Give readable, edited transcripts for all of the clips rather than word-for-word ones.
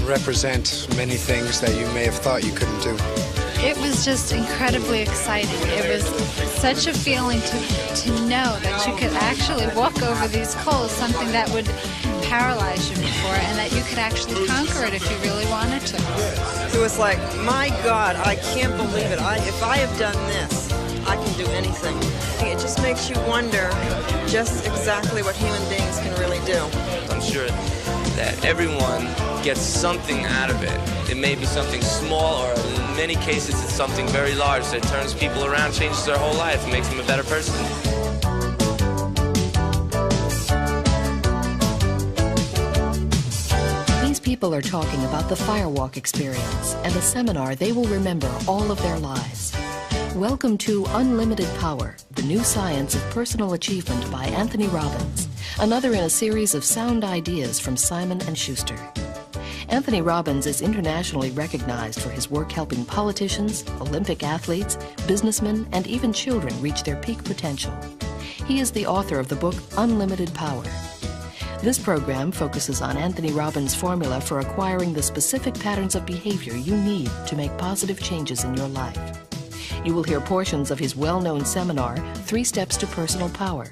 represent many things that you may have thought you couldn't do. It was just incredibly exciting. It was such a feeling to know that you could actually walk over these coals, something that would paralyze you before, and that you could actually conquer it if you really wanted to. It was like, my God, I can't believe it. If I have done this, I can do anything. It just makes you wonder just exactly what human beings can really do. I'm sure that everyone gets something out of it. It may be something small, or in many cases it's something very large that turns people around, changes their whole life, and makes them a better person. These people are talking about the Firewalk experience and a seminar they will remember all of their lives. Welcome to Unlimited Power, the new science of personal achievement by Anthony Robbins, another in a series of sound ideas from Simon & Schuster. Anthony Robbins is internationally recognized for his work helping politicians, Olympic athletes, businessmen, and even children reach their peak potential. He is the author of the book Unlimited Power. This program focuses on Anthony Robbins' formula for acquiring the specific patterns of behavior you need to make positive changes in your life. You will hear portions of his well-known seminar, 3 Steps to Personal Power.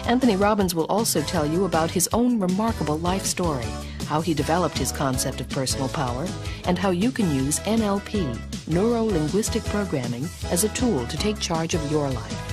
Anthony Robbins will also tell you about his own remarkable life story, how he developed his concept of personal power, and how you can use NLP, neuro-linguistic programming, as a tool to take charge of your life.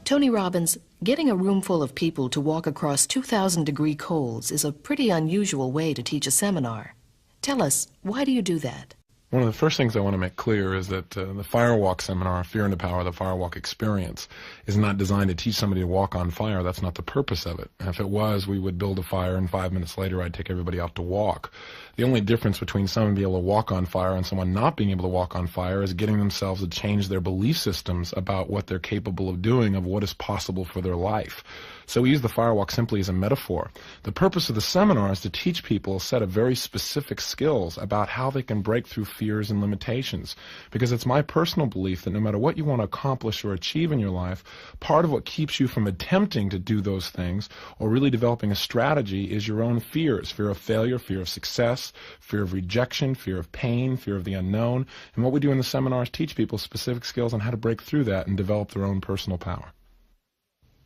Tony Robbins, getting a room full of people to walk across 2,000-degree coals is a pretty unusual way to teach a seminar. Tell us, why do you do that? One of the first things I want to make clear is that the Firewalk seminar, Fear into Power, the Firewalk experience, is not designed to teach somebody to walk on fire. That's not the purpose of it. And if it was, we would build a fire and 5 minutes later I'd take everybody out to walk. The only difference between someone being able to walk on fire and someone not being able to walk on fire is getting themselves to change their belief systems about what they're capable of doing, of what is possible for their life. So we use the Firewalk simply as a metaphor. The purpose of the seminar is to teach people a set of very specific skills about how they can break through fears and limitations. Because it's my personal belief that no matter what you want to accomplish or achieve in your life, part of what keeps you from attempting to do those things or really developing a strategy is your own fears. Fear of failure, fear of success, fear of rejection, fear of pain, fear of the unknown. And what we do in the seminar is teach people specific skills on how to break through that and develop their own personal power.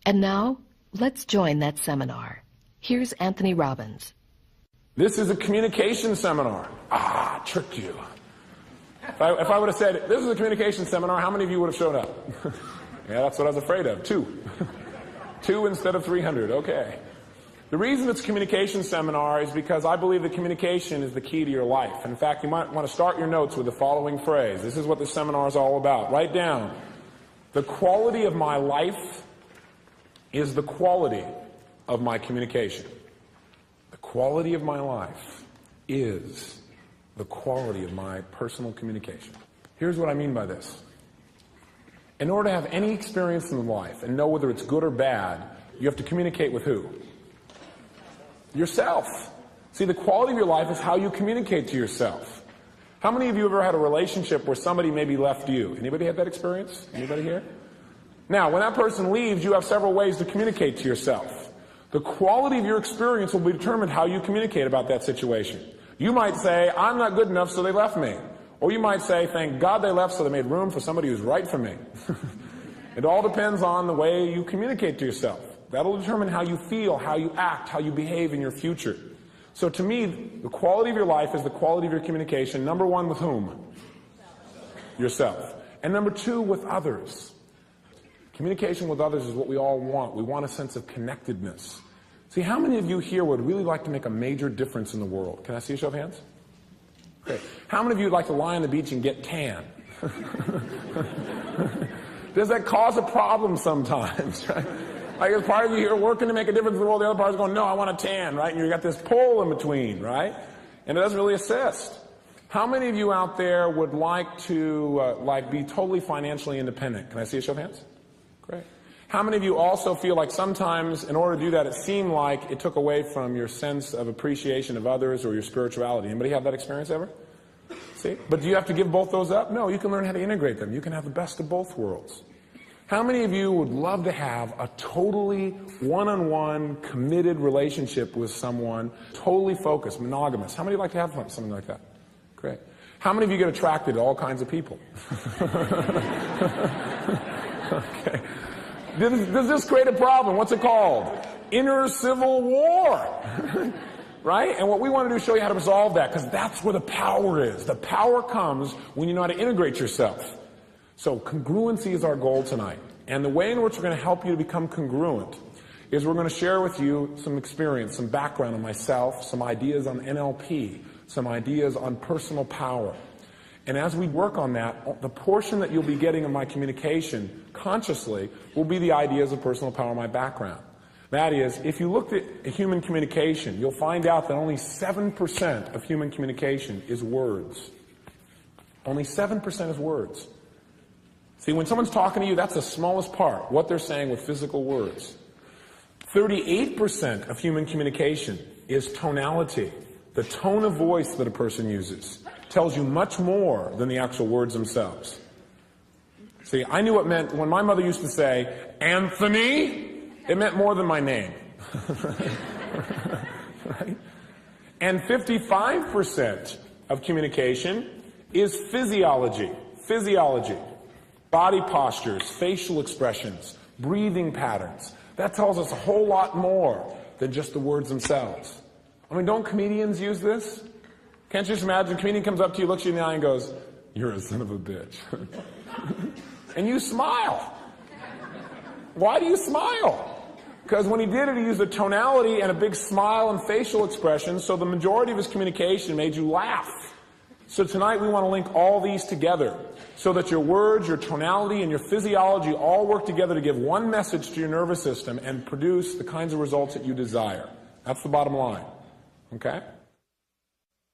And now, let's join that seminar. Here's Anthony Robbins. This is a communication seminar. Tricked you. If I would have said, this is a communication seminar, how many of you would have showed up? Yeah, that's what I was afraid of. 2. 2 instead of 300. Okay. The reason it's a communication seminar is because I believe that communication is the key to your life. In fact, you might want to start your notes with the following phrase. This is what this seminar is all about. Write down, the quality of my life is the quality of my communication. The quality of my life is the quality of my personal communication. Here's what I mean by this. In order to have any experience in life and know whether it's good or bad, you have to communicate with who? Yourself. See, the quality of your life is how you communicate to yourself. How many of you have ever had a relationship where somebody maybe left you? Anybody had that experience? Anybody here? Now, when that person leaves, you have several ways to communicate to yourself. The quality of your experience will be determined how you communicate about that situation. You might say, I'm not good enough, so they left me. Or you might say, thank God they left, so they made room for somebody who's right for me. It all depends on the way you communicate to yourself. That'll determine how you feel, how you act, how you behave in your future. So to me, the quality of your life is the quality of your communication. Number 1, with whom? Yourself. And number 2, with others. Communication with others is what we all want. We want a sense of connectedness. See, how many of you here would really like to make a major difference in the world? Can I see a show of hands? Okay. How many of you would like to lie on the beach and get tan? Does that cause a problem sometimes, right? Like, there's part of you here working to make a difference in the world, the other part is going, no, I want a tan, right? And you got this pull in between, right? And it doesn't really assist. How many of you out there would like to be totally financially independent? Can I see a show of hands? Great. How many of you also feel like sometimes in order to do that it seemed like it took away from your sense of appreciation of others or your spirituality? Anybody have that experience ever? See? But do you have to give both those up? No, you can learn how to integrate them. You can have the best of both worlds. How many of you would love to have a totally one-on-one committed relationship with someone, totally focused, monogamous? How many would like to have something like that? Great. How many of you get attracted to all kinds of people? Okay. Does this create a problem? What's it called? Inner civil war. Right? And what we want to do is show you how to resolve that, because that's where the power is. The power comes when you know how to integrate yourself. So congruency is our goal tonight. And the way in which we're going to help you to become congruent is we're going to share with you some experience, some background on myself, some ideas on NLP, some ideas on personal power. And as we work on that, the portion that you'll be getting of my communication consciously will be the ideas of personal power, my background. That is, if you looked at human communication, you'll find out that only 7% of human communication is words. Only 7% is words. See, when someone's talking to you, that's the smallest part, what they're saying with physical words. 38% of human communication is tonality. The tone of voice that a person uses tells you much more than the actual words themselves. See, I knew what it meant when my mother used to say, Anthony, it meant more than my name. Right? And 55% of communication is physiology. Physiology. Body postures, facial expressions, breathing patterns. That tells us a whole lot more than just the words themselves. I mean, don't comedians use this? Can't you just imagine a comedian comes up to you, looks you in the eye and goes, "You're a son of a bitch." And you smile. Why do you smile? Because when he did it, he used a tonality and a big smile and facial expression, so the majority of his communication made you laugh. So tonight we want to link all these together so that your words, your tonality, and your physiology all work together to give one message to your nervous system and produce the kinds of results that you desire. That's the bottom line. Okay?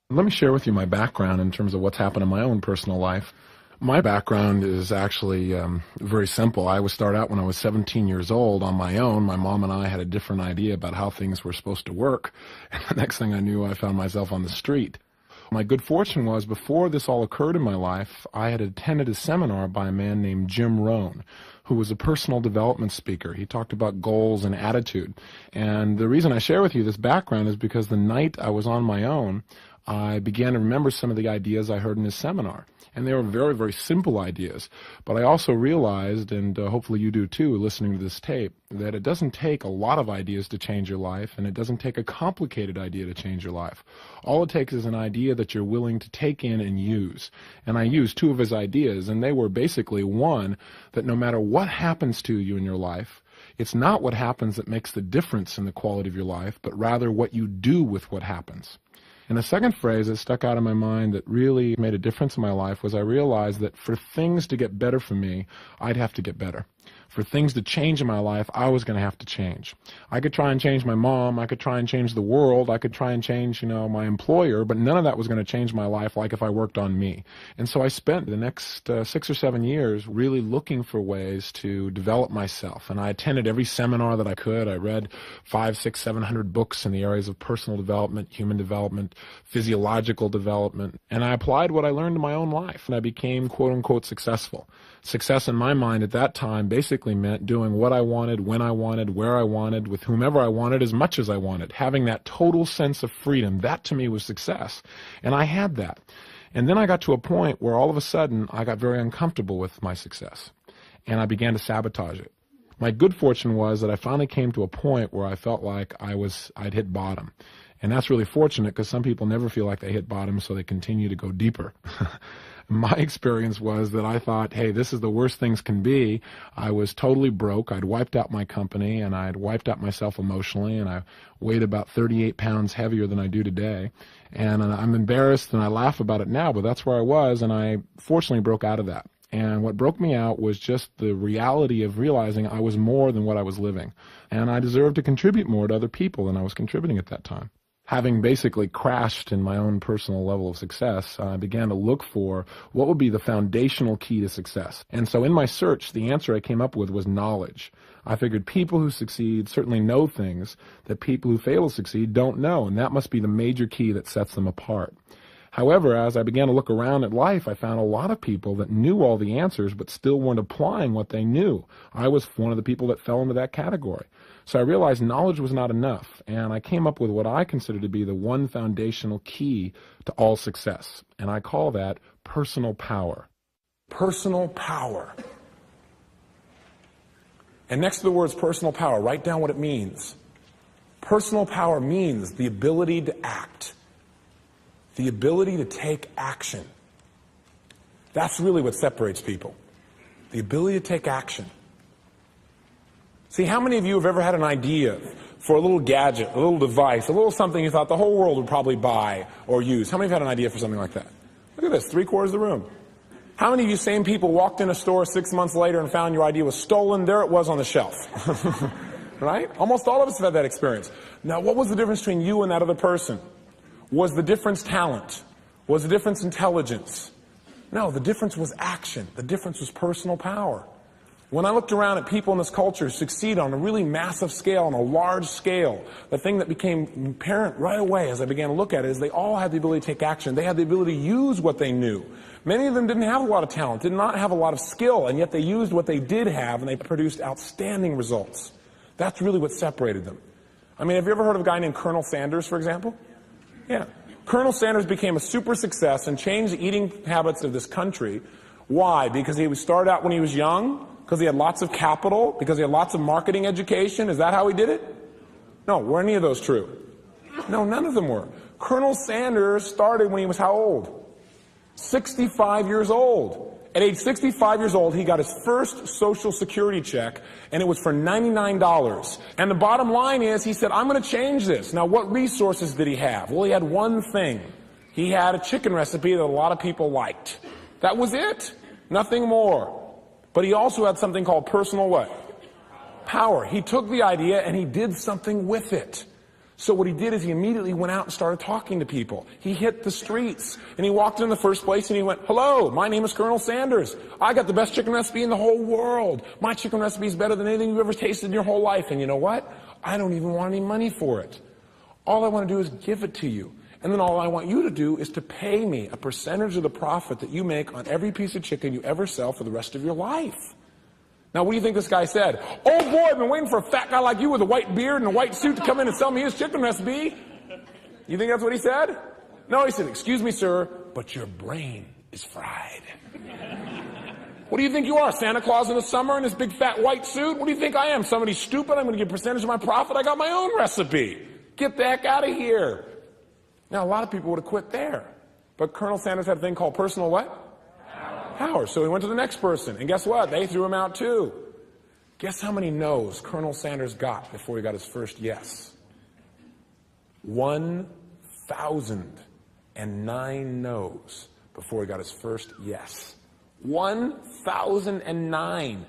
Let me share with you my background in terms of what's happened in my own personal life. My background is actually very simple. I would start out when I was 17 years old on my own. My mom and I had a different idea about how things were supposed to work. And the next thing I knew, I found myself on the street. My good fortune was, before this all occurred in my life, I had attended a seminar by a man named Jim Rohn, who was a personal development speaker. He talked about goals and attitude. And the reason I share with you this background is because the night I was on my own, I began to remember some of the ideas I heard in his seminar. And they were very, very simple ideas. But I also realized, and hopefully you do too, listening to this tape, that it doesn't take a lot of ideas to change your life, and it doesn't take a complicated idea to change your life. All it takes is an idea that you're willing to take in and use. And I used two of his ideas, and they were basically, one, that no matter what happens to you in your life, it's not what happens that makes the difference in the quality of your life, but rather what you do with what happens. And the second phrase that stuck out in my mind that really made a difference in my life was I realized that for things to get better for me, I'd have to get better. For things to change in my life, I was going to have to change. I could try and change my mom, I could try and change the world, I could try and change, my employer, but none of that was going to change my life like if I worked on me. And so I spent the next 6 or 7 years really looking for ways to develop myself. And I attended every seminar that I could. I read 500, 600, 700 books in the areas of personal development, human development, physiological development. And I applied what I learned in my own life, and I became quote-unquote successful. Success in my mind at that time basically meant doing what I wanted, when I wanted, where I wanted, with whomever I wanted, as much as I wanted. Having that total sense of freedom, that to me was success. And I had that. And then I got to a point where all of a sudden I got very uncomfortable with my success. And I began to sabotage it. My good fortune was that I finally came to a point where I felt like I'd hit bottom. And that's really fortunate, because some people never feel like they hit bottom, so they continue to go deeper. My experience was that I thought, hey, this is the worst things can be. I was totally broke. I'd wiped out my company, and I'd wiped out myself emotionally, and I weighed about 38 pounds heavier than I do today. And I'm embarrassed, and I laugh about it now, but that's where I was, and I fortunately broke out of that. And what broke me out was just the reality of realizing I was more than what I was living. And I deserved to contribute more to other people than I was contributing at that time. Having basically crashed in my own personal level of success, I began to look for what would be the foundational key to success. And so in my search, the answer I came up with was knowledge. I figured people who succeed certainly know things that people who fail to succeed don't know, and that must be the major key that sets them apart. However, as I began to look around at life, I found a lot of people that knew all the answers but still weren't applying what they knew. I was one of the people that fell into that category. So I realized knowledge was not enough, and I came up with what I consider to be the one foundational key to all success, and I call that personal power. Personal power. And next to the words personal power, write down what it means. Personal power means the ability to act. The ability to take action. That's really what separates people. The ability to take action. See, how many of you have ever had an idea for a little gadget, a little device, a little something you thought the whole world would probably buy or use? How many have had an idea for something like that? Look at this, 3/4 of the room. How many of you same people walked in a store 6 months later and found your idea was stolen? There it was on the shelf. Right? Almost all of us have had that experience. Now, what was the difference between you and that other person? Was the difference talent? Was the difference intelligence? No, the difference was action. The difference was personal power. When I looked around at people in this culture succeed on a really massive scale, on a large scale, the thing that became apparent right away as I began to look at it is they all had the ability to take action. They had the ability to use what they knew. Many of them didn't have a lot of talent, did not have a lot of skill, and yet they used what they did have and they produced outstanding results. That's really what separated them. I mean, have you ever heard of a guy named Colonel Sanders, for example? Yeah. Colonel Sanders became a super success and changed the eating habits of this country. Why? Because he started out when he was young? Because he had lots of capital? Because he had lots of marketing education? Is that how he did it? No. Were any of those true? No, none of them were. Colonel Sanders started when he was how old? 65 years old. At age 65 years old, he got his first Social Security check, and it was for $99. And the bottom line is, he said, I'm going to change this. Now, what resources did he have? Well, he had one thing. He had a chicken recipe that a lot of people liked. That was it. Nothing more. But he also had something called personal what? Power. He took the idea and he did something with it. So what he did is he immediately went out and started talking to people. He hit the streets and he walked in the first place and he went, hello, my name is Colonel Sanders. I got the best chicken recipe in the whole world. My chicken recipe is better than anything you've ever tasted in your whole life. And you know what? I don't even want any money for it. All I want to do is give it to you. And then all I want you to do is to pay me a percentage of the profit that you make on every piece of chicken you ever sell for the rest of your life. Now, what do you think this guy said? Oh boy, I've been waiting for a fat guy like you with a white beard and a white suit to come in and sell me his chicken recipe. You think that's what he said? No, he said, excuse me, sir, but your brain is fried. What do you think you are, Santa Claus in the summer in this big fat white suit? What do you think I am? Somebody stupid? I'm going to give a percentage of my profit? I got my own recipe. Get the heck out of here. Now, a lot of people would have quit there. But Colonel Sanders had a thing called personal what? Power. So he went to the next person. And guess what? They threw him out too. Guess how many no's Colonel Sanders got before he got his first yes? 1,009 no's before he got his first yes. 1,009.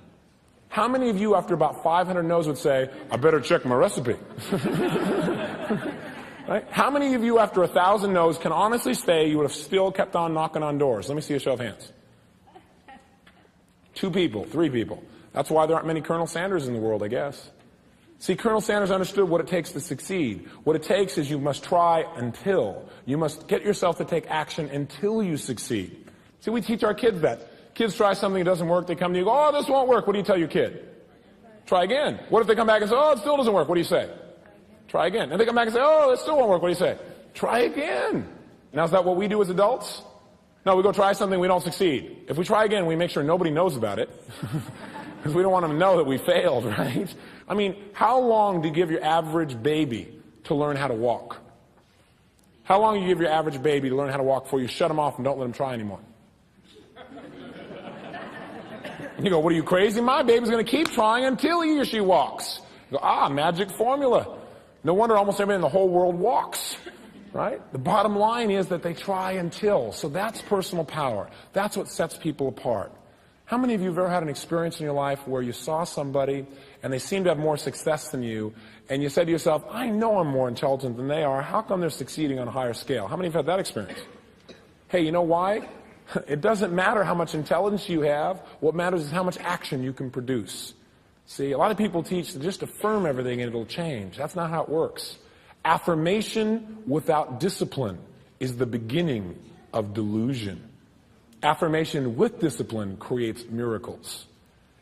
How many of you, after about 500 no's, would say, I better check my recipe? Right? How many of you, after 1,000 no's, can honestly say you would have still kept on knocking on doors? Let me see a show of hands. 2 people, 3 people. That's why there aren't many Colonel Sanders in the world, I guess. See, Colonel Sanders understood what it takes to succeed. What it takes is you must try until. You must get yourself to take action until you succeed. See, we teach our kids that. Kids try something that doesn't work, they come to you and go, oh, this won't work. What do you tell your kid? Try again. What if they come back and say, oh, it still doesn't work? What do you say? Try again. And they come back and say, oh, it still won't work. What do you say? Try again. Now, is that what we do as adults? No, we go try something, we don't succeed. If we try again, we make sure nobody knows about it. Because we don't want them to know that we failed, right? I mean, how long do you give your average baby to learn how to walk? How long do you give your average baby to learn how to walk before you shut them off and don't let them try anymore? You go, what are you, crazy? My baby's going to keep trying until he or she walks. You go, magic formula. No wonder almost everybody in the whole world walks. Right? The bottom line is that they try until. So that's personal power. That's what sets people apart. How many of you have ever had an experience in your life where you saw somebody and they seemed to have more success than you, and you said to yourself, I know I'm more intelligent than they are. How come they're succeeding on a higher scale? How many of you have had that experience? Hey, you know why? It doesn't matter how much intelligence you have. What matters is how much action you can produce. See, a lot of people teach to just affirm everything and it'll change. That's not how it works. Affirmation without discipline is the beginning of delusion. Affirmation with discipline creates miracles.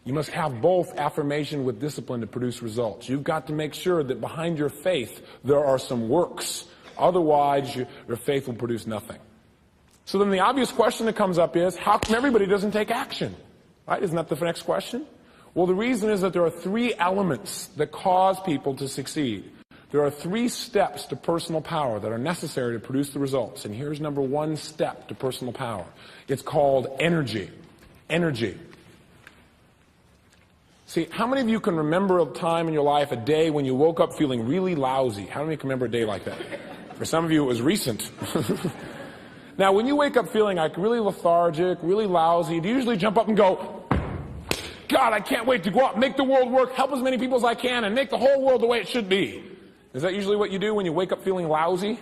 You must have both affirmation with discipline to produce results. You've got to make sure that behind your faith there are some works. Otherwise, your faith will produce nothing. So then the obvious question that comes up is, how come everybody doesn't take action? Right? Isn't that the next question? Well, the reason is that there are three elements that cause people to succeed. There are three steps to personal power that are necessary to produce the results. And here's number one step to personal power. It's called energy. Energy. See, how many of you can remember a time in your life, a day when you woke up feeling really lousy? How many can remember a day like that? For some of you, it was recent. Now, when you wake up feeling like really lethargic, really lousy, do you usually jump up and go, God, I can't wait to go out and make the world work, help as many people as I can, and make the whole world the way it should be? Is that usually what you do when you wake up feeling lousy?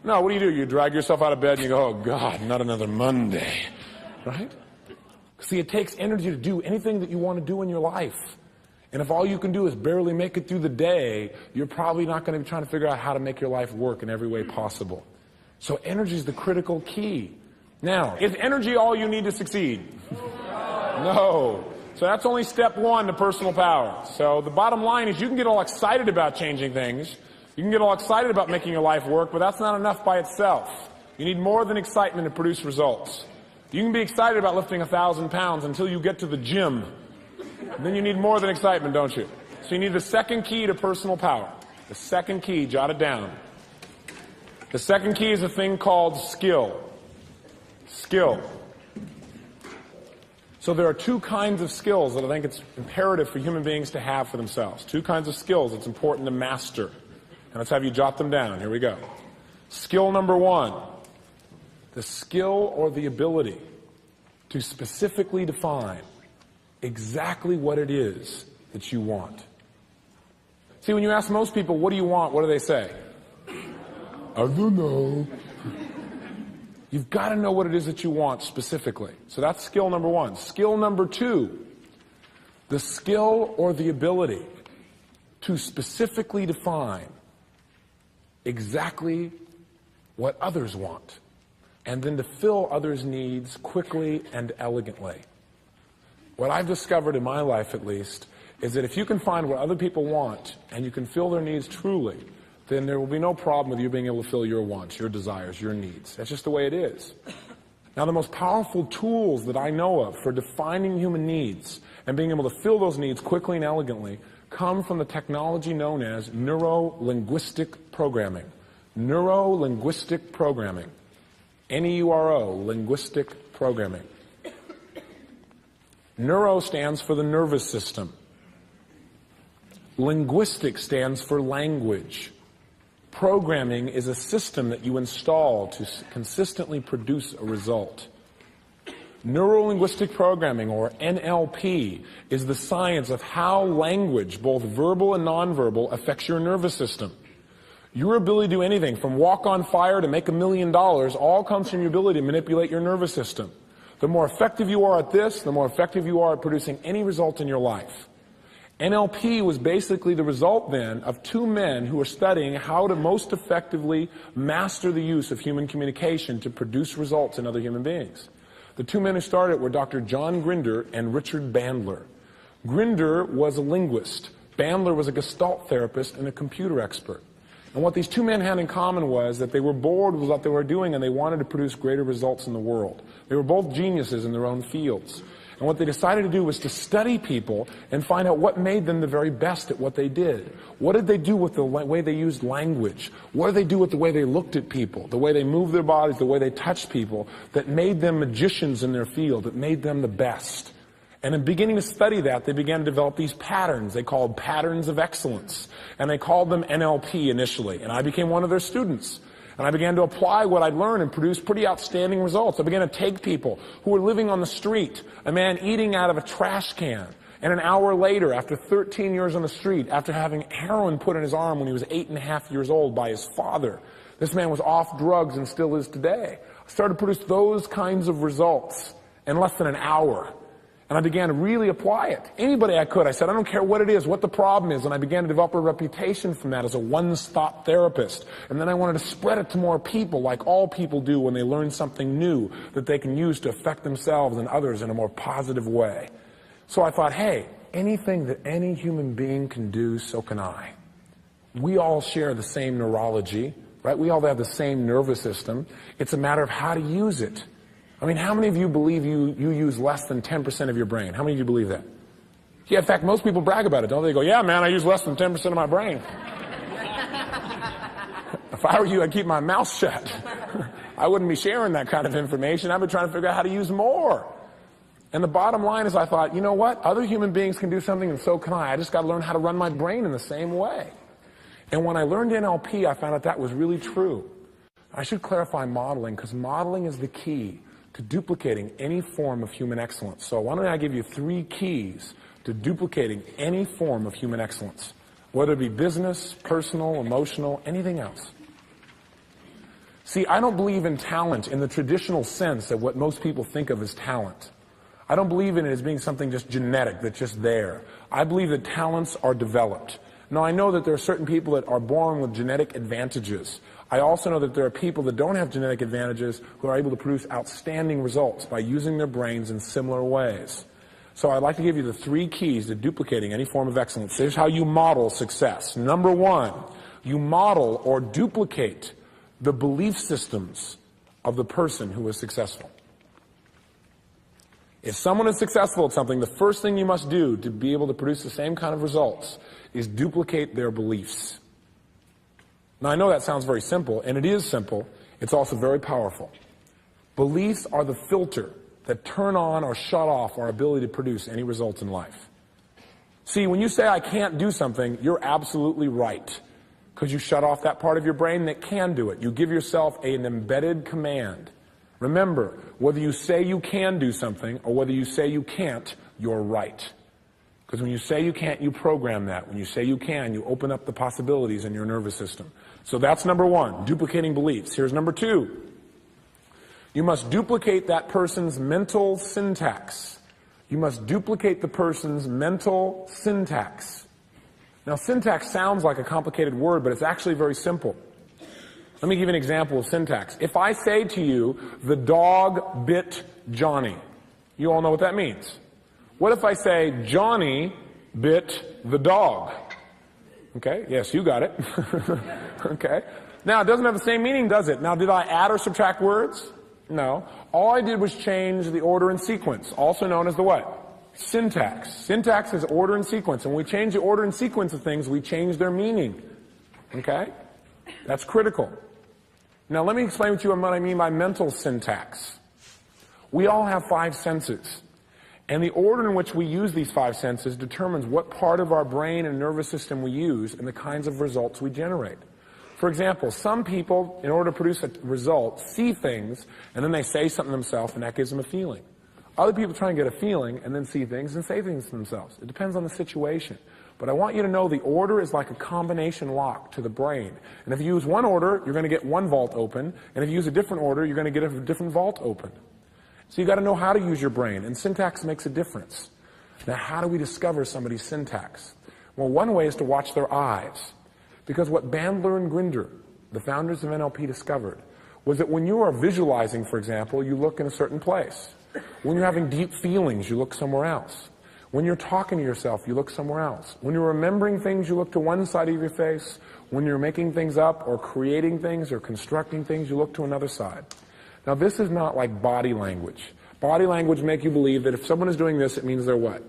No, what do? You drag yourself out of bed and you go, oh, God, not another Monday. Right? See, it takes energy to do anything that you want to do in your life. And if all you can do is barely make it through the day, you're probably not going to be trying to figure out how to make your life work in every way possible. So energy is the critical key. Now, is energy all you need to succeed? No. So that's only step one to personal power. So the bottom line is you can get all excited about changing things. You can get all excited about making your life work, but that's not enough by itself. You need more than excitement to produce results. You can be excited about lifting 1,000 pounds until you get to the gym. And then you need more than excitement, don't you? So you need the second key to personal power. The second key, jot it down. The second key is a thing called skill. Skill. So there are two kinds of skills that I think it's imperative for human beings to have for themselves. Two kinds of skills it's important to master. And let's have you jot them down. Here we go. Skill number one. The skill or the ability to specifically define exactly what it is that you want. See, when you ask most people, what do you want? What do they say? I don't know. You've got to know what it is that you want specifically. So that's skill number one. Skill number two, the skill or the ability to specifically define exactly what others want, and then to fill others' needs quickly and elegantly. What I've discovered in my life, at least, is that if you can find what other people want and you can fill their needs truly, then there will be no problem with you being able to fill your wants, your desires, your needs. That's just the way it is. Now, the most powerful tools that I know of for defining human needs and being able to fill those needs quickly and elegantly come from the technology known as neuro-linguistic programming. Neuro-linguistic programming. N-E-U-R-O, linguistic programming. Neuro stands for the nervous system. Linguistic stands for language. Programming is a system that you install to consistently produce a result. Neuro-linguistic programming, or NLP, is the science of how language, both verbal and nonverbal, affects your nervous system. Your ability to do anything, from walk on fire to make $1 million, all comes from your ability to manipulate your nervous system. The more effective you are at this, the more effective you are at producing any result in your life. NLP was basically the result then of two men who were studying how to most effectively master the use of human communication to produce results in other human beings. The two men who started were Dr. John Grinder and Richard Bandler. Grinder was a linguist. Bandler was a Gestalt therapist and a computer expert. And what these two men had in common was that they were bored with what they were doing and they wanted to produce greater results in the world. They were both geniuses in their own fields. And what they decided to do was to study people and find out what made them the very best at what they did. What did they do with the way they used language? What did they do with the way they looked at people, the way they moved their bodies, the way they touched people, that made them magicians in their field, that made them the best? And in beginning to study that, they began to develop these patterns they called patterns of excellence. And they called them NLP initially. And I became one of their students. And I began to apply what I'd learned and produce pretty outstanding results. I began to take people who were living on the street, a man eating out of a trash can, and an hour later, after 13 years on the street, after having heroin put in his arm when he was 8.5 years old by his father, this man was off drugs and still is today. I started to produce those kinds of results in less than an hour. And I began to really apply it. Anybody I could. I said, I don't care what it is, what the problem is. And I began to develop a reputation from that as a one-stop therapist. And then I wanted to spread it to more people, like all people do when they learn something new that they can use to affect themselves and others in a more positive way. So I thought, hey, anything that any human being can do, so can I. We all share the same neurology, right? We all have the same nervous system. It's a matter of how to use it. I mean, how many of you believe you use less than 10% of your brain? How many of you believe that? Yeah, in fact, most people brag about it, don't they? They go, yeah, man, I use less than 10% of my brain. If I were you, I'd keep my mouth shut. I wouldn't be sharing that kind of information. I'd be trying to figure out how to use more. And the bottom line is I thought, you know what? Other human beings can do something and so can I. I just got to learn how to run my brain in the same way. And when I learned NLP, I found out that was really true. I should clarify modeling, because modeling is the key to duplicating any form of human excellence. So why don't I give you 3 keys to duplicating any form of human excellence, whether it be business, personal, emotional, anything else. See, I don't believe in talent in the traditional sense of what most people think of as talent. I don't believe in it as being something just genetic, that's just there. I believe that talents are developed. Now, I know that there are certain people that are born with genetic advantages. I also know that there are people that don't have genetic advantages who are able to produce outstanding results by using their brains in similar ways. So I'd like to give you the 3 keys to duplicating any form of excellence. Here's how you model success. Number 1, you model or duplicate the belief systems of the person who is successful. If someone is successful at something, the first thing you must do to be able to produce the same kind of results is duplicate their beliefs. Now, I know that sounds very simple, and it is simple. It's also very powerful. Beliefs are the filter that turn on or shut off our ability to produce any results in life. See, when you say I can't do something, you're absolutely right, because you shut off that part of your brain that can do it. You give yourself an embedded command. Remember, whether you say you can do something or whether you say you can't, you're right. Because when you say you can't, you program that. When you say you can, you open up the possibilities in your nervous system. So that's number 1, duplicating beliefs. Here's number 2. You must duplicate that person's mental syntax. You must duplicate the person's mental syntax. Now, syntax sounds like a complicated word, but it's actually very simple. Let me give you an example of syntax. If I say to you, the dog bit Johnny, you all know what that means. What if I say, Johnny bit the dog? Okay, yes, you got it. Okay. Now, it doesn't have the same meaning, does it? Now, did I add or subtract words? No. All I did was change the order and sequence, also known as the what? Syntax. Syntax is order and sequence. And when we change the order and sequence of things, we change their meaning. Okay? That's critical. Now, let me explain to you what I mean by mental syntax. We all have 5 senses. And the order in which we use these 5 senses determines what part of our brain and nervous system we use and the kinds of results we generate. For example, some people, in order to produce a result, see things and then they say something to themselves and that gives them a feeling. Other people try and get a feeling and then see things and say things to themselves. It depends on the situation. But I want you to know the order is like a combination lock to the brain. And if you use one order, you're going to get one vault open. And if you use a different order, you're going to get a different vault open. So you've got to know how to use your brain. And syntax makes a difference. Now, how do we discover somebody's syntax? Well, one way is to watch their eyes. Because what Bandler and Grinder, the founders of NLP, discovered was that when you are visualizing, for example, you look in a certain place. When you're having deep feelings, you look somewhere else. When you're talking to yourself, you look somewhere else. When you're remembering things, you look to one side of your face. When you're making things up or creating things or constructing things, you look to another side. Now, this is not like body language. Body language make you believe that if someone is doing this, it means they're what?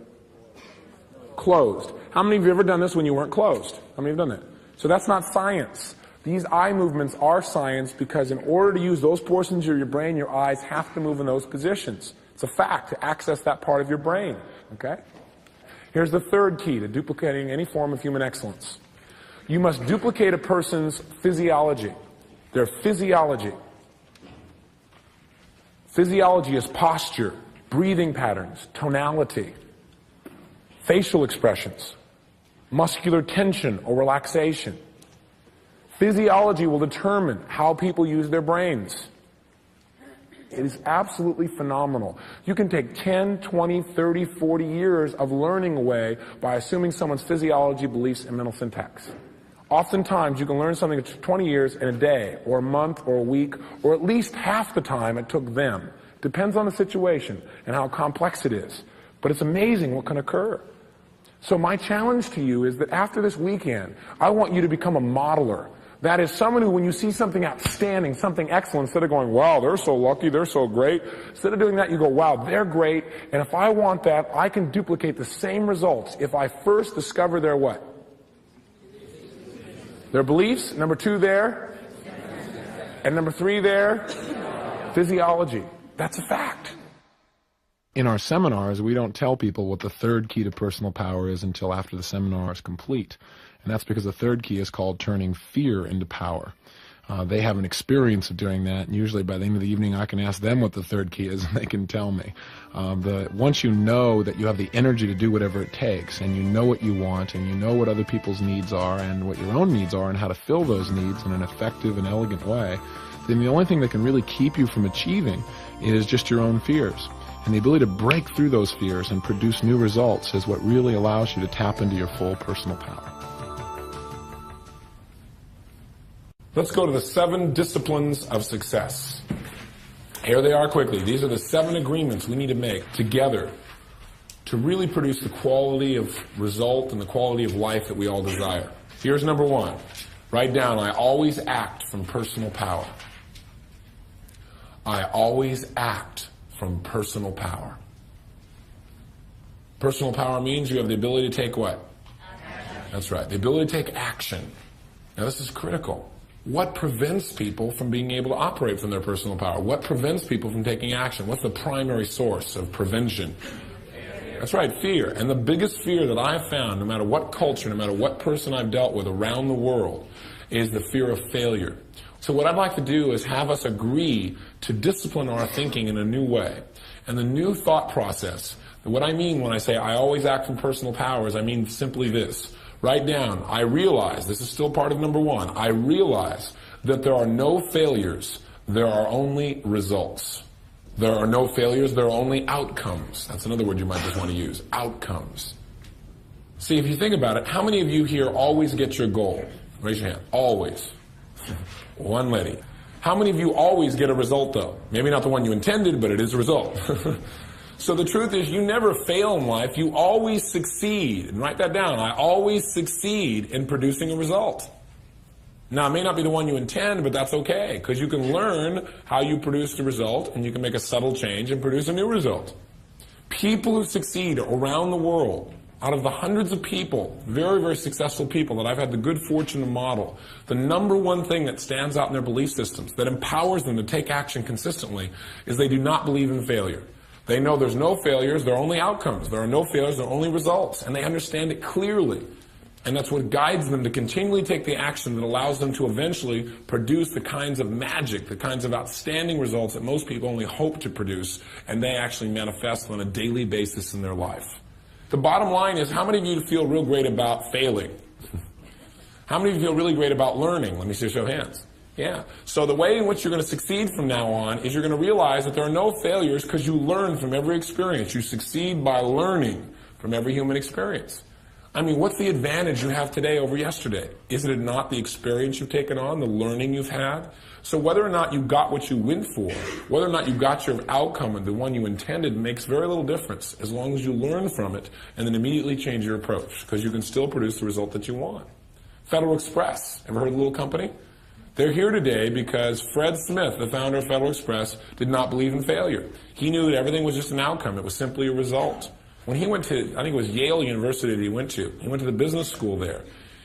Closed. How many of you have ever done this when you weren't closed? How many have done that? So that's not science. These eye movements are science because in order to use those portions of your brain, your eyes have to move in those positions. It's a fact to access that part of your brain. Okay? Here's the third key to duplicating any form of human excellence. You must duplicate a person's physiology. Their physiology. Physiology is posture, breathing patterns, tonality, facial expressions, muscular tension or relaxation. Physiology will determine how people use their brains. It is absolutely phenomenal. You can take 10, 20, 30, 40 years of learning away by assuming someone's physiology, beliefs, and mental syntax. Oftentimes, you can learn something in 20 years in a day, or a month, or a week, or at least half the time it took them. Depends on the situation and how complex it is. But it's amazing what can occur. So my challenge to you is that after this weekend, I want you to become a modeler. That is, someone who, when you see something outstanding, something excellent, instead of going, wow, they're so lucky, they're so great, instead of doing that, you go, wow, they're great, and if I want that, I can duplicate the same results if I first discover their what? Their beliefs, number 2 there, and number 3 there, physiology. That's a fact. In our seminars, we don't tell people what the third key to personal power is until after the seminar is complete. And that's because the third key is called turning fear into power. They have an experience of doing that, and usually by the end of the evening I can ask them what the third key is and they can tell me. Once you know that you have the energy to do whatever it takes, and you know what you want, and you know what other people's needs are and what your own needs are and how to fill those needs in an effective and elegant way, then the only thing that can really keep you from achieving is just your own fears. And the ability to break through those fears and produce new results is what really allows you to tap into your full personal power. Let's go to the 7 disciplines of success. Here they are quickly. These are the 7 agreements we need to make together to really produce the quality of result and the quality of life that we all desire. Here's number 1. Write down, I always act from personal power. I always act from personal power. Personal power means you have the ability to take what? Action. That's right, the ability to take action. Now this is critical. What prevents people from being able to operate from their personal power? What prevents people from taking action? What's the primary source of prevention? That's right, fear. And the biggest fear that I've found, no matter what culture, no matter what person I've dealt with around the world, is the fear of failure. So what I'd like to do is have us agree to discipline our thinking in a new way. And the new thought process, what I mean when I say I always act from personal power is I mean simply this. Write down, I realize, this is still part of number 1, I realize that there are no failures, there are only results. There are no failures, there are only outcomes. That's another word you might just want to use, outcomes. See, if you think about it, how many of you here always get your goal? Raise your hand. Always. One lady. How many of you always get a result, though? Maybe not the one you intended, but it is a result. So the truth is, you never fail in life, you always succeed. And write that down. I always succeed in producing a result. Now, it may not be the one you intend, but that's okay, because you can learn how you produce the result, and you can make a subtle change and produce a new result. People who succeed around the world, out of the hundreds of people, very, very successful people that I've had the good fortune to model, the number 1 thing that stands out in their belief systems, that empowers them to take action consistently, is they do not believe in failure. They know there's no failures, there are only outcomes. There are no failures, there are only results. And they understand it clearly. And that's what guides them to continually take the action that allows them to eventually produce the kinds of magic, the kinds of outstanding results that most people only hope to produce, and they actually manifest on a daily basis in their life. The bottom line is, how many of you feel real great about failing? How many of you feel really great about learning? Let me see a show of hands. Yeah. So the way in which you're going to succeed from now on is you're going to realize that there are no failures because you learn from every experience. You succeed by learning from every human experience. I mean, what's the advantage you have today over yesterday? Isn't it not the experience you've taken on, the learning you've had? So whether or not you got what you went for, whether or not you got your outcome and the one you intended makes very little difference as long as you learn from it and then immediately change your approach, because you can still produce the result that you want. Federal Express, ever heard of the little company? They're here today because Fred Smith, the founder of Federal Express, did not believe in failure. He knew that everything was just an outcome. It was simply a result. When he went to, I think it was Yale University that he went to the business school there,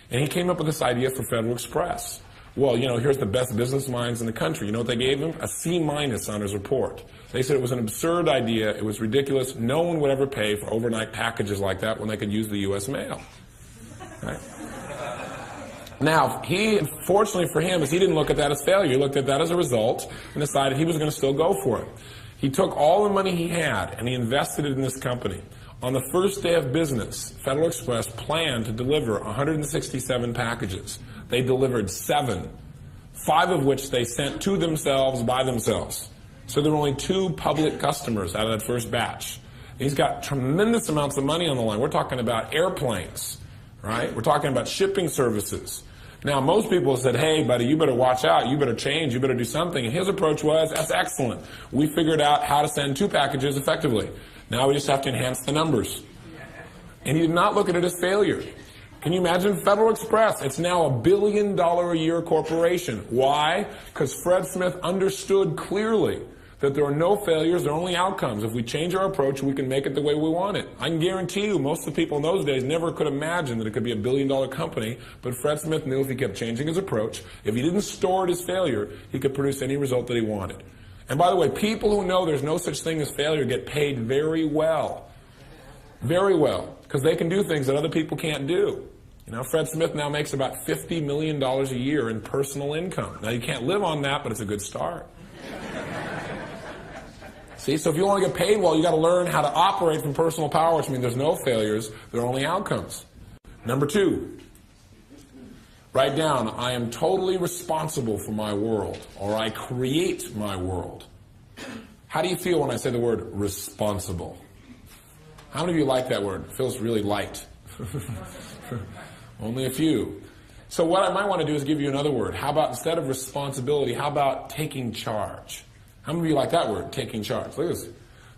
and he came up with this idea for Federal Express. Well, you know, here's the best business minds in the country. You know what they gave him? A C- on his report. They said it was an absurd idea. It was ridiculous. No one would ever pay for overnight packages like that when they could use the U.S. mail. Right? Now, fortunately for him, he didn't look at that as failure. He looked at that as a result and decided he was going to still go for it. He took all the money he had and he invested it in this company. On the first day of business, Federal Express planned to deliver 167 packages. They delivered 7, 5 of which they sent to themselves by themselves. So there were only 2 public customers out of that first batch. He's got tremendous amounts of money on the line. We're talking about airplanes, right? We're talking about shipping services. Now, most people said, hey, buddy, you better watch out. You better change. You better do something. And his approach was, that's excellent. We figured out how to send 2 packages effectively. Now we just have to enhance the numbers. And he did not look at it as failure. Can you imagine Federal Express? It's now a $1 billion a year corporation. Why? Because Fred Smith understood clearly that there are no failures, there are only outcomes. If we change our approach, we can make it the way we want it. I can guarantee you most of the people in those days never could imagine that it could be a $1 billion company, but Fred Smith knew if he kept changing his approach, if he didn't store it as failure, he could produce any result that he wanted. And by the way, people who know there's no such thing as failure get paid very well. Very well. Because they can do things that other people can't do. You know, Fred Smith now makes about $50 million a year in personal income. Now, you can't live on that, but it's a good start. See, so if you want to get paid well, you got to learn how to operate from personal power, which means there's no failures, there are only outcomes. Number 2, write down, I am totally responsible for my world, or I create my world. How do you feel when I say the word responsible? How many of you like that word? It feels really light. Only a few. So what I might want to do is give you another word. How about, instead of responsibility, how about taking charge? How many of you like that word, taking charge? Look at this.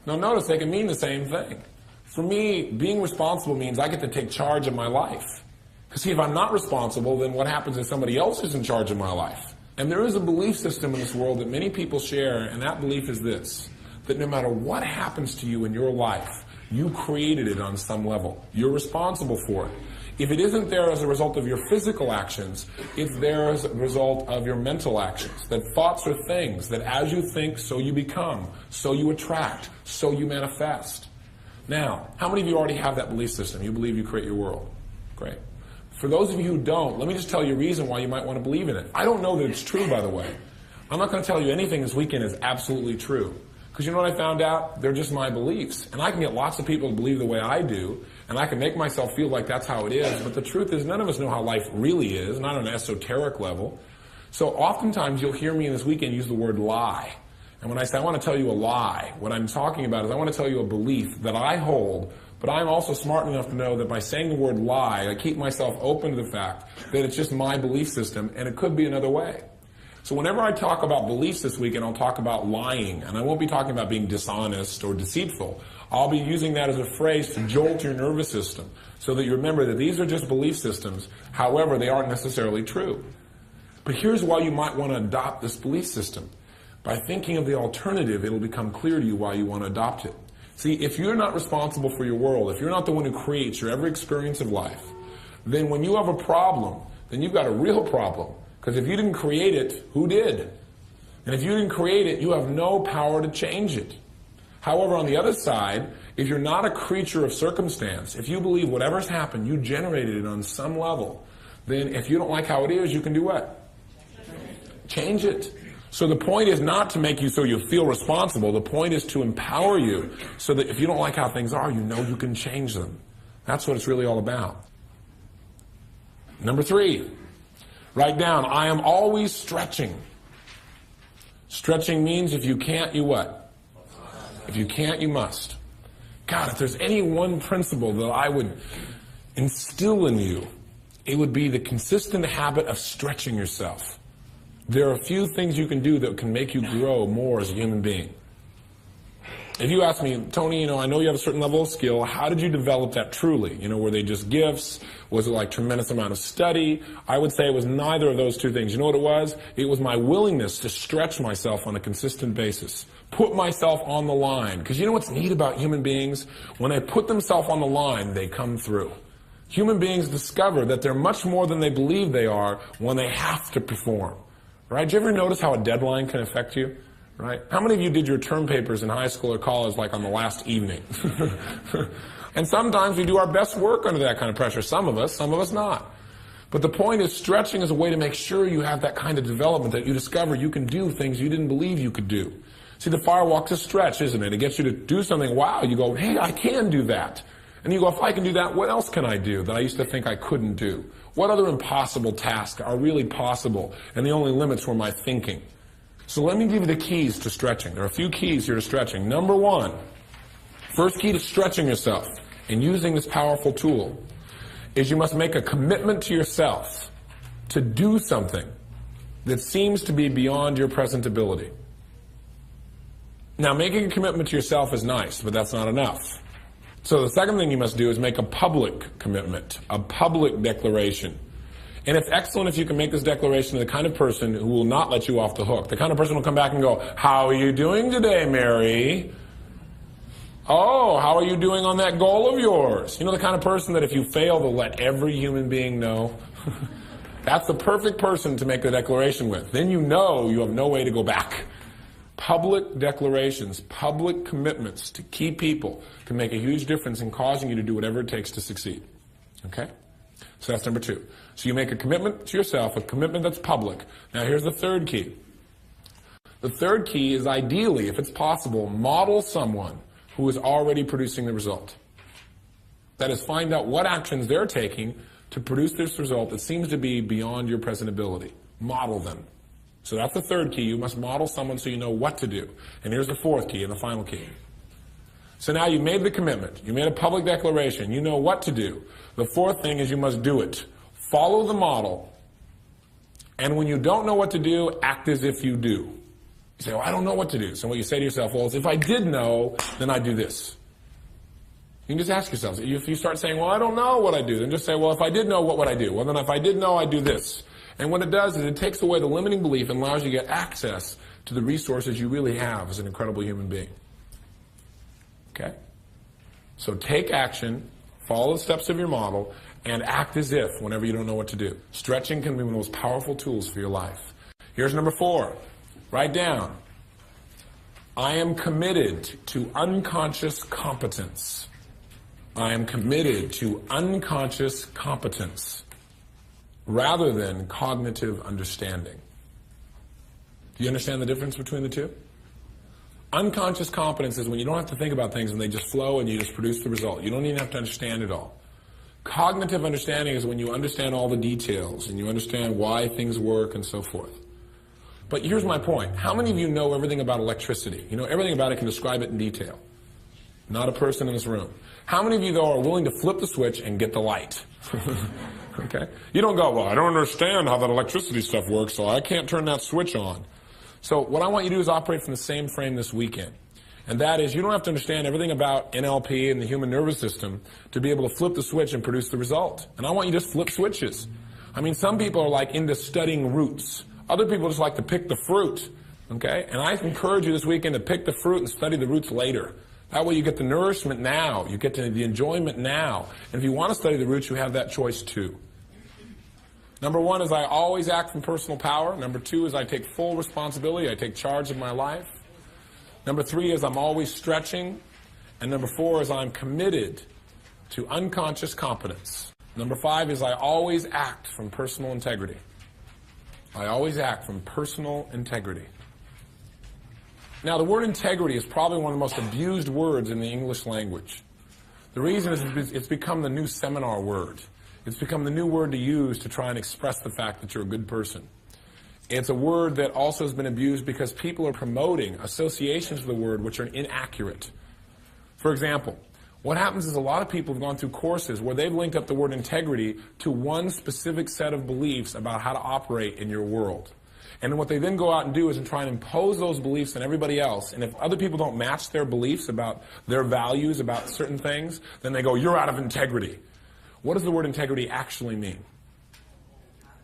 Now notice they can mean the same thing. For me, being responsible means I get to take charge of my life. Because see, if I'm not responsible, then what happens if somebody else is in charge of my life? And there is a belief system in this world that many people share, and that belief is this, that no matter what happens to you in your life, you created it on some level. You're responsible for it. If it isn't there as a result of your physical actions, it's there as a result of your mental actions. That thoughts are things, that as you think, so you become, so you attract, so you manifest. Now, how many of you already have that belief system? You believe you create your world. Great. For those of you who don't, let me just tell you a reason why you might want to believe in it. I don't know that it's true, by the way. I'm not going to tell you anything this weekend is absolutely true. Because you know what I found out? They're just my beliefs. And I can get lots of people to believe the way I do, and I can make myself feel like that's how it is, but the truth is none of us know how life really is, not on an esoteric level. So oftentimes you'll hear me this weekend use the word lie. And when I say I want to tell you a lie, what I'm talking about is I want to tell you a belief that I hold, but I'm also smart enough to know that by saying the word lie, I keep myself open to the fact that it's just my belief system, and it could be another way. So whenever I talk about beliefs this weekend, I'll talk about lying, and I won't be talking about being dishonest or deceitful. I'll be using that as a phrase to jolt your nervous system so that you remember that these are just belief systems. However, they aren't necessarily true. But here's why you might want to adopt this belief system. By thinking of the alternative, it'll become clear to you why you want to adopt it. See, if you're not responsible for your world, if you're not the one who creates your every experience of life, then when you have a problem, then you've got a real problem. Because if you didn't create it, who did? And if you didn't create it, you have no power to change it. However, on the other side, if you're not a creature of circumstance, if you believe whatever's happened, you generated it on some level, then if you don't like how it is, you can do what? Change it. So the point is not to make you so you feel responsible. The point is to empower you so that if you don't like how things are, you know you can change them. That's what it's really all about. Number 3. Write down, I am always stretching. Stretching means if you can't, you what? If you can't, you must. God, if there's any one principle that I would instill in you, it would be the consistent habit of stretching yourself. There are a few things you can do that can make you grow more as a human being. If you ask me, Tony, I know you have a certain level of skill. How did you develop that truly? Were they just gifts? Was it like tremendous amount of study? I would say it was neither of those two things. You know what it was? It was my willingness to stretch myself on a consistent basis. Put myself on the line. Because you know what's neat about human beings? When they put themselves on the line, they come through. Human beings discover that they're much more than they believe they are when they have to perform. Right? Did you ever notice how a deadline can affect you? Right? How many of you did your term papers in high school or college like on the last evening? And sometimes we do our best work under that kind of pressure. Some of us not. But the point is stretching is a way to make sure you have that kind of development that you discover you can do things you didn't believe you could do. See, the firewalk's a stretch, isn't it? It gets you to do something. Wow, you go, hey, I can do that. And you go, if I can do that, what else can I do that I used to think I couldn't do? What other impossible tasks are really possible? And the only limits were my thinking. So let me give you the keys to stretching. There are a few keys here to stretching. Number one, first key to stretching yourself and using this powerful tool is you must make a commitment to yourself to do something that seems to be beyond your present ability. Now, making a commitment to yourself is nice, but that's not enough. So the second thing you must do is make a public commitment, a public declaration. And it's excellent if you can make this declaration to the kind of person who will not let you off the hook. The kind of person who will come back and go, "How are you doing today, Mary? Oh, how are you doing on that goal of yours?" You know, the kind of person that if you fail, they'll let every human being know. That's the perfect person to make the declaration with. Then you know you have no way to go back. Public declarations, public commitments to key people can make a huge difference in causing you to do whatever it takes to succeed. Okay? So that's number two. So you make a commitment to yourself, a commitment that's public. Now here's the third key. The third key is ideally, if it's possible, model someone who is already producing the result. That is, find out what actions they're taking to produce this result that seems to be beyond your present ability. Model them. So that's the third key. You must model someone so you know what to do. And here's the fourth key and the final key. So now you made the commitment. You made a public declaration. You know what to do. The fourth thing is you must do it. Follow the model. And when you don't know what to do, act as if you do. You say, "Well, I don't know what to do." So what you say to yourself, "Well, if I did know, then I'd do this." You can just ask yourself. If you start saying, "Well, I don't know what I do," then just say, "Well, if I did know, what would I do?" "Well, then if I did know, I'd do this." And what it does is it takes away the limiting belief and allows you to get access to the resources you really have as an incredible human being. Okay? So take action, follow the steps of your model, and act as if whenever you don't know what to do. Stretching can be one of the most powerful tools for your life. Here's number 4. Write down. I am committed to unconscious competence. I am committed to unconscious competence rather than cognitive understanding. Do you understand the difference between the two? Unconscious competence is when you don't have to think about things and they just flow and you just produce the result. You don't even have to understand it all. Cognitive understanding is when you understand all the details and you understand why things work and so forth. But here's my point. How many of you know everything about electricity? You know everything about it, can describe it in detail. Not a person in this room. How many of you, though, are willing to flip the switch and get the light? Okay? You don't go, "Well, I don't understand how that electricity stuff works, so I can't turn that switch on." So what I want you to do is operate from the same frame this weekend. And that is, you don't have to understand everything about NLP and the human nervous system to be able to flip the switch and produce the result. And I want you to just flip switches. I mean, some people are like into studying roots. Other people just like to pick the fruit. Okay? And I encourage you this weekend to pick the fruit and study the roots later. That way you get the nourishment now. You get the enjoyment now. And if you want to study the roots, you have that choice too. Number 1 is I always act from personal power. Number 2 is I take full responsibility. I take charge of my life. Number 3 is I'm always stretching. And number 4 is I'm committed to unconscious competence. Number 5 is I always act from personal integrity. I always act from personal integrity. Now, the word integrity is probably one of the most abused words in the English language. The reason is it's become the new seminar word. It's become the new word to use to try and express the fact that you're a good person. It's a word that also has been abused because people are promoting associations with the word which are inaccurate. For example, what happens is a lot of people have gone through courses where they've linked up the word integrity to one specific set of beliefs about how to operate in your world. And what they then go out and do is try and impose those beliefs on everybody else. And if other people don't match their beliefs about their values, about certain things, then they go, "You're out of integrity." What does the word integrity actually mean?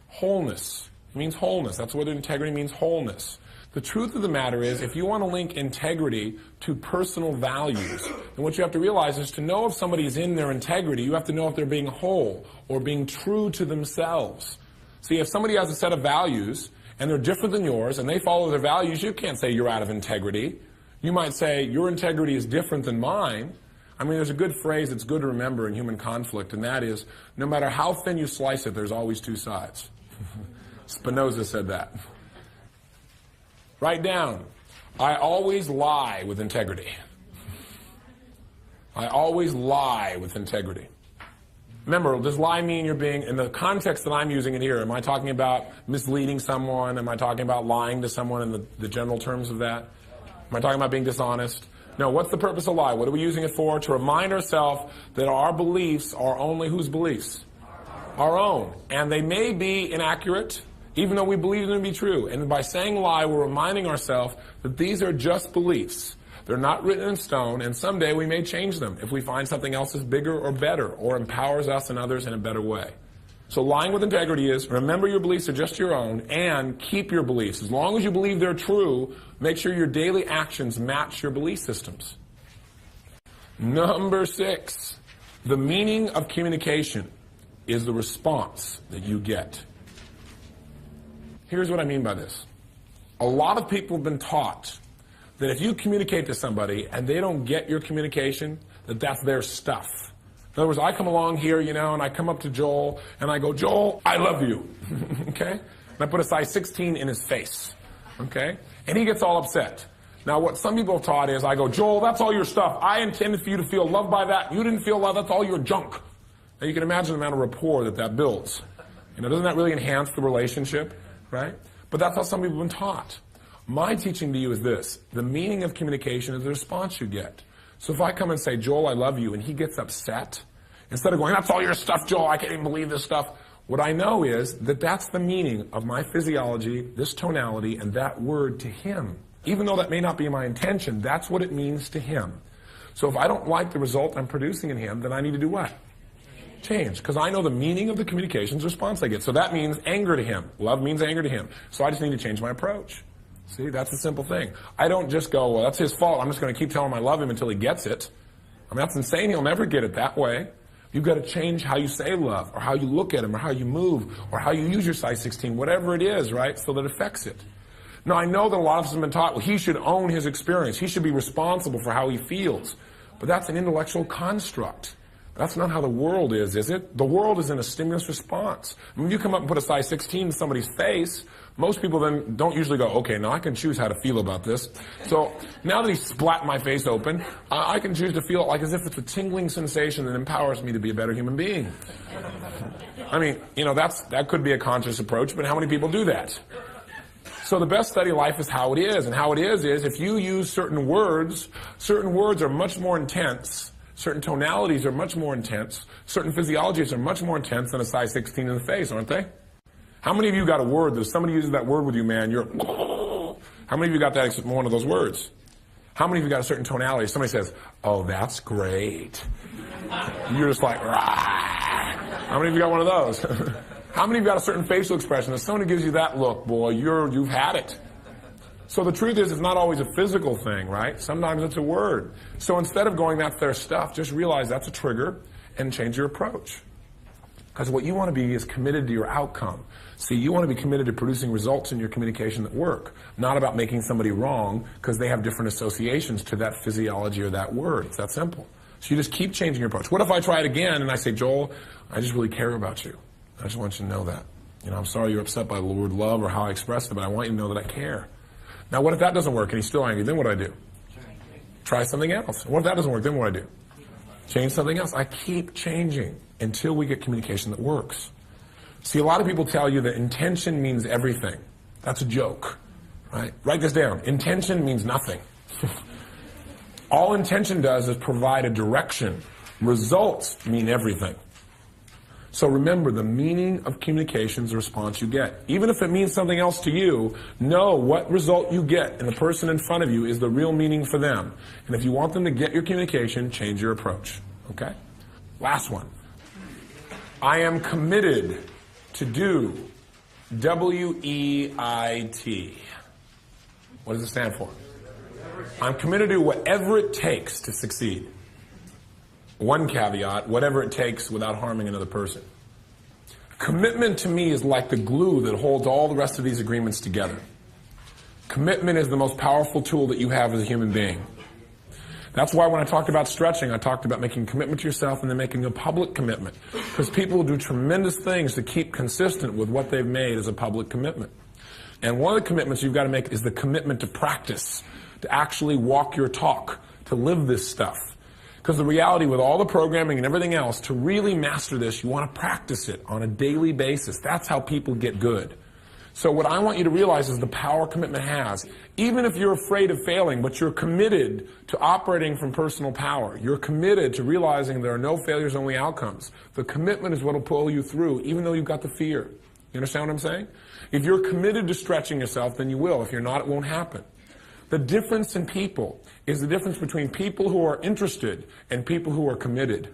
Wholeness. It means wholeness. That's what integrity means, wholeness. The truth of the matter is, if you want to link integrity to personal values, then what you have to realize is to know if somebody is in their integrity, you have to know if they're being whole or being true to themselves. See, if somebody has a set of values and they're different than yours, and they follow their values, you can't say you're out of integrity. You might say, your integrity is different than mine. I mean, there's a good phrase that's good to remember in human conflict, and that is, no matter how thin you slice it, there's always two sides. Spinoza said that. Write down, I always lie with integrity. I always lie with integrity. Remember, does lie mean you're being, in the context that I'm using it here, am I talking about misleading someone? Am I talking about lying to someone in the general terms of that? Am I talking about being dishonest? No, what's the purpose of lie? What are we using it for? To remind ourselves that our beliefs are only whose beliefs? Our own. And they may be inaccurate, even though we believe them to be true. And by saying lie, we're reminding ourselves that these are just beliefs. They're not written in stone, and someday we may change them if we find something else is bigger or better or empowers us and others in a better way. So lying with integrity is remember your beliefs are just your own and keep your beliefs. As long as you believe they're true, make sure your daily actions match your belief systems. Number 6, the meaning of communication is the response that you get. Here's what I mean by this. A lot of people have been taught that if you communicate to somebody and they don't get your communication, that that's their stuff. In other words, I come along here, and I come up to Joel and I go, Joel, I love you. Okay? And I put a size 16 in his face. Okay? And he gets all upset. Now, what some people have taught is I go, Joel, that's all your stuff. I intended for you to feel loved by that. You didn't feel loved. That's all your junk. Now, you can imagine the amount of rapport that builds. Doesn't that really enhance the relationship? Right? But that's how some people have been taught. My teaching to you is this. The meaning of communication is the response you get. So if I come and say, Joel, I love you, and he gets upset, instead of going, that's all your stuff, Joel, I can't even believe this stuff, what I know is that that's the meaning of my physiology, this tonality, and that word to him. Even though that may not be my intention, that's what it means to him. So if I don't like the result I'm producing in him, then I need to do what? Change. Because I know the meaning of the communications response I get. So that means anger to him. Love means anger to him. So I just need to change my approach. See, that's a simple thing. I don't just go, well, that's his fault. I'm just going to keep telling him I love him until he gets it. I mean, that's insane. He'll never get it that way. You've got to change how you say love, or how you look at him, or how you move, or how you use your size 16, whatever it is, right, so that it affects it. Now, I know that a lot of us have been taught, well, he should own his experience. He should be responsible for how he feels. But that's an intellectual construct. That's not how the world is it? The world is in a stimulus response. When you come up and put a size 16 in somebody's face, most people then don't usually go, okay, now I can choose how to feel about this. So now that he splat my face open, I can choose to feel it like as if it's a tingling sensation that empowers me to be a better human being. I mean, that could be a conscious approach, but how many people do that? So the best study of life is how it is. And how it is if you use certain words are much more intense. Certain tonalities are much more intense. Certain physiologies are much more intense than a size 16 in the face, aren't they? How many of you got a word that if somebody uses that word with you, man, you're... How many of you got that one of those words? How many of you got a certain tonality? Somebody says, oh, that's great. You're just like, rah. How many of you got one of those? How many of you got a certain facial expression? If someone gives you that look, boy, you've had it. So the truth is, it's not always a physical thing, right? Sometimes it's a word. So instead of going, that's their stuff, just realize that's a trigger and change your approach. Because what you want to be is committed to your outcome. See, you want to be committed to producing results in your communication that work, not about making somebody wrong because they have different associations to that physiology or that word. It's that simple. So you just keep changing your approach. What if I try it again and I say, Joel, I just really care about you. I just want you to know that. I'm sorry you're upset by the word love or how I expressed it, but I want you to know that I care. Now, what if that doesn't work and he's still angry? Then what do I do? Try something else. What if that doesn't work? Then what do I do? Change something else. I keep changing until we get communication that works. See, a lot of people tell you that intention means everything. That's a joke, right? Write this down. Intention means nothing. All intention does is provide a direction. Results mean everything. So remember, the meaning of communication is the response you get. Even if it means something else to you, know what result you get and the person in front of you is the real meaning for them. And if you want them to get your communication, change your approach. Okay? Last one. I am committed to do WEIT. What does it stand for? I'm committed to do whatever it takes to succeed. One caveat, whatever it takes without harming another person. Commitment to me is like the glue that holds all the rest of these agreements together. Commitment is the most powerful tool that you have as a human being. That's why when I talked about stretching, I talked about making a commitment to yourself and then making a public commitment. Because people will do tremendous things to keep consistent with what they've made as a public commitment. And one of the commitments you've got to make is the commitment to practice, to actually walk your talk, to live this stuff. Because the reality with all the programming and everything else, to really master this, you want to practice it on a daily basis. That's how people get good. So what I want you to realize is the power commitment has. Even if you're afraid of failing, but you're committed to operating from personal power. You're committed to realizing there are no failures, only outcomes. The commitment is what will pull you through, even though you've got the fear. You understand what I'm saying? If you're committed to stretching yourself, then you will. If you're not, it won't happen. The difference in people is the difference between people who are interested and people who are committed.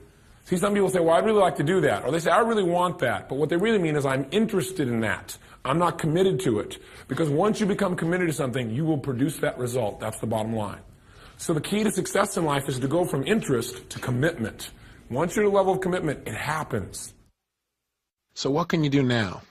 See, some people say, well, I'd really like to do that. Or they say, I really want that. But what they really mean is, I'm interested in that. I'm not committed to it. Because once you become committed to something, you will produce that result. That's the bottom line. So the key to success in life is to go from interest to commitment. Once you're at a level of commitment, it happens. So what can you do now?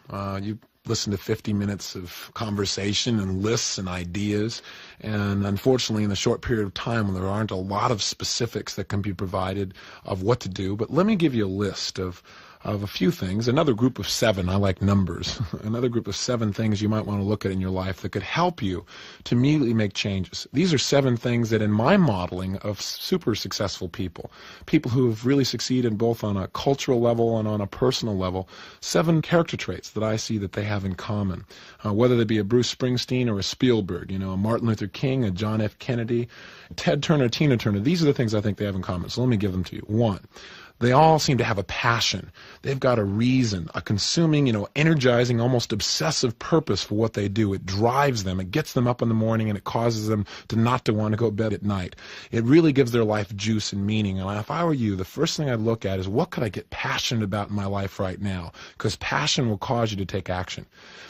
You listen to 50 minutes of conversation and lists and ideas, and unfortunately in a short period of time when there aren't a lot of specifics that can be provided of what to do, but let me give you a list of a few things. Another group of 7, I like numbers, another group of 7 things you might want to look at in your life that could help you to immediately make changes. These are 7 things that in my modeling of super successful people who have really succeeded both on a cultural level and on a personal level, 7 character traits that I see that they have in common. Whether they be a Bruce Springsteen or a Spielberg, a Martin Luther King, a John F. Kennedy, Ted Turner, Tina Turner, these are the things I think they have in common. So let me give them to you. 1. They all seem to have a passion. They've got a reason, a consuming, energizing, almost obsessive purpose for what they do. It drives them. It gets them up in the morning, and it causes them to not to want to go to bed at night. It really gives their life juice and meaning. And if I were you, the first thing I'd look at is, what could I get passionate about in my life right now? Because passion will cause you to take action.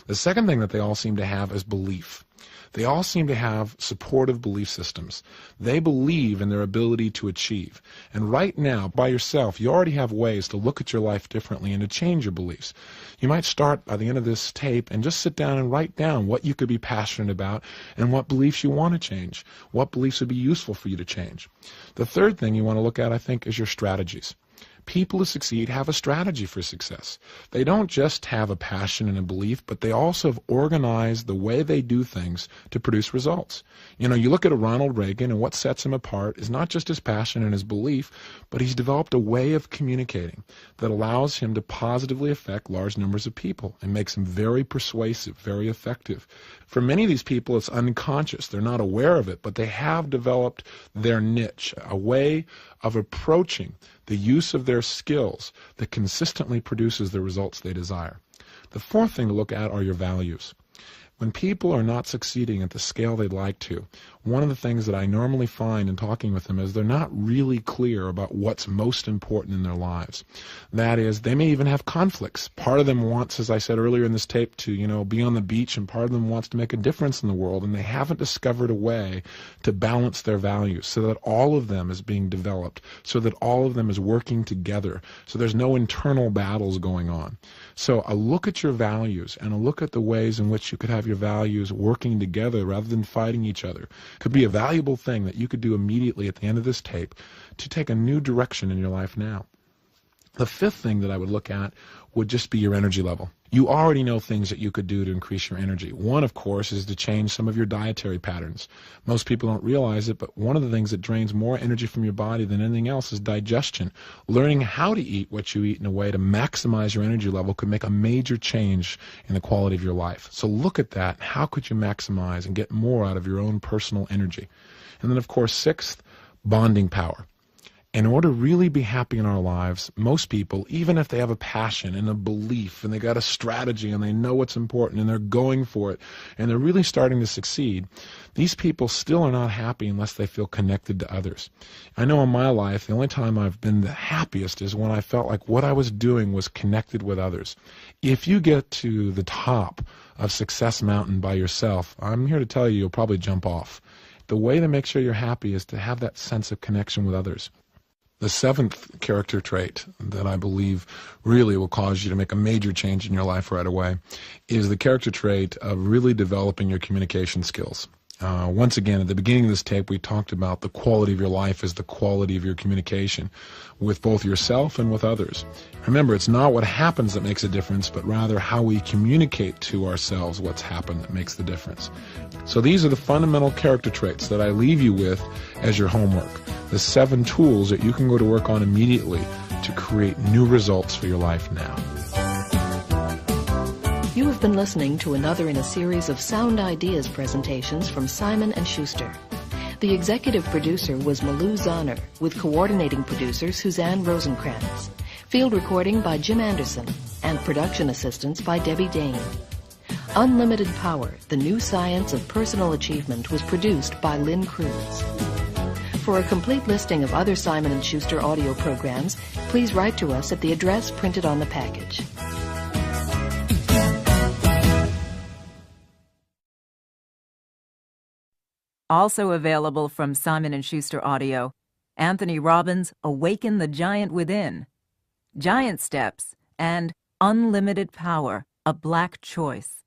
The second thing that they all seem to have is belief. They all seem to have supportive belief systems. They believe in their ability to achieve. And right now, by yourself, you already have ways to look at your life differently and to change your beliefs. You might start by the end of this tape and just sit down and write down what you could be passionate about and what beliefs you want to change, what beliefs would be useful for you to change. The third thing you want to look at, I think, is your strategies. People who succeed have a strategy for success. They don't just have a passion and a belief, but they also have organized the way they do things to produce results. You look at a Ronald Reagan, and what sets him apart is not just his passion and his belief, but he's developed a way of communicating that allows him to positively affect large numbers of people and makes him very persuasive, very effective. For many of these people, it's unconscious. They're not aware of it, but they have developed their niche, a way of approaching the use of their skills that consistently produces the results they desire. The fourth thing to look at are your values. When people are not succeeding at the scale they'd like to, one of the things that I normally find in talking with them is they're not really clear about what's most important in their lives. That is, they may even have conflicts. Part of them wants, as I said earlier in this tape, to be on the beach, and part of them wants to make a difference in the world, and they haven't discovered a way to balance their values so that all of them is being developed, so that all of them is working together, so there's no internal battles going on. So a look at your values and a look at the ways in which you could have your values working together rather than fighting each other could be a valuable thing that you could do immediately at the end of this tape to take a new direction in your life now. The fifth thing that I would look at would just be your energy level. You already know things that you could do to increase your energy. One, of course, is to change some of your dietary patterns. Most people don't realize it, but one of the things that drains more energy from your body than anything else is digestion. Learning how to eat what you eat in a way to maximize your energy level could make a major change in the quality of your life. So look at that. How could you maximize and get more out of your own personal energy? And then, of course, sixth, bonding power. In order to really be happy in our lives, most people, even if they have a passion and a belief and they got a strategy and they know what's important and they're going for it and they're really starting to succeed, these people still are not happy unless they feel connected to others. I know in my life, the only time I've been the happiest is when I felt like what I was doing was connected with others. If you get to the top of Success Mountain by yourself, I'm here to tell you, you'll probably jump off. The way to make sure you're happy is to have that sense of connection with others. The seventh character trait that I believe really will cause you to make a major change in your life right away is the character trait of really developing your communication skills. Once again, at the beginning of this tape, we talked about the quality of your life is the quality of your communication with both yourself and with others. Remember, it's not what happens that makes a difference, but rather how we communicate to ourselves what's happened that makes the difference. So these are the fundamental character traits that I leave you with as your homework. The 7 tools that you can go to work on immediately to create new results for your life now. You have been listening to another in a series of Sound Ideas presentations from Simon & Schuster. The executive producer was Malou Zahner, with coordinating producers Suzanne Rosenkrantz. Field recording by Jim Anderson, and production assistance by Debbie Dane. Unlimited Power, the New Science of Personal Achievement was produced by Lynn Cruz. For a complete listing of other Simon & Schuster audio programs, please write to us at the address printed on the package. Also available from Simon & Schuster Audio, Anthony Robbins' Awaken the Giant Within, Giant Steps, and Unlimited Power, A Black Choice.